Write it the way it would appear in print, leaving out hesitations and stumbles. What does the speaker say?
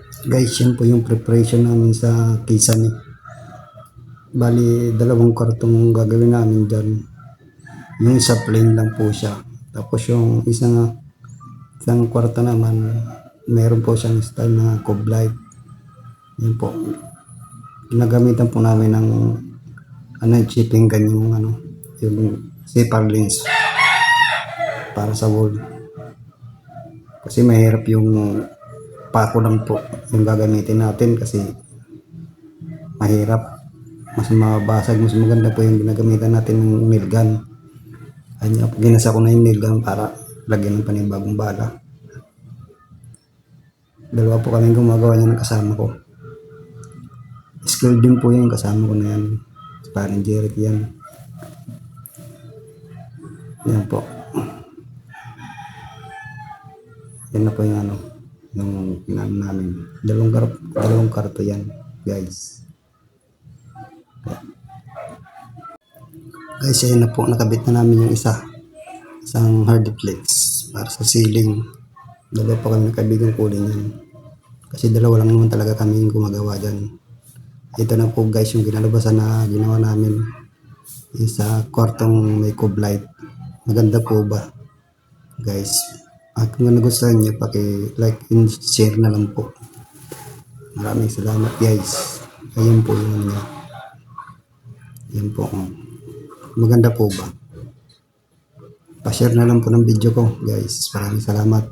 Guys, yan po yung preparation namin sa kisame. Bali, 2 kwartong gagawin namin dyan. Yung isa plain lang po siya. Tapos yung isang kwarto naman, meron po siyang style na cove light. Yan po. Ginagamitan po namin ng chipping gun yung zipper lens para sa wall. Kasi mahirap yung pako lang po yung gagamitin natin kasi mahirap, mas mabasag, mas maganda po yung ginagamitan natin ng nail gun. Ayun, ginasa ko na yung nail gun para lagyan ng panibagong bala. Dalawa po kami gumagawa niya ng kasama ko. Skill din po yung kasama ko na yan. Parang Jeric yan. Yan po. Yan na po yung yung namin. 2 karto yan, guys. Guys, ayun na po. Nakabit na namin yung isang hardflex para sa ceiling. Dalawa pa kami kaibigan kulin yan. Kasi dalawa lang naman talaga kami yung gumagawa dyan. Ito na po guys yung kinalabasan na ginawa namin. Isa kwartong may cove light. Maganda po ba? Guys, at kung nagustuhan niyo, paki-like and share na lang po. Maraming salamat guys. Ayun po yung niya. Yan po. Maganda po ba? Pa-share na lang po ng video ko guys. Maraming salamat.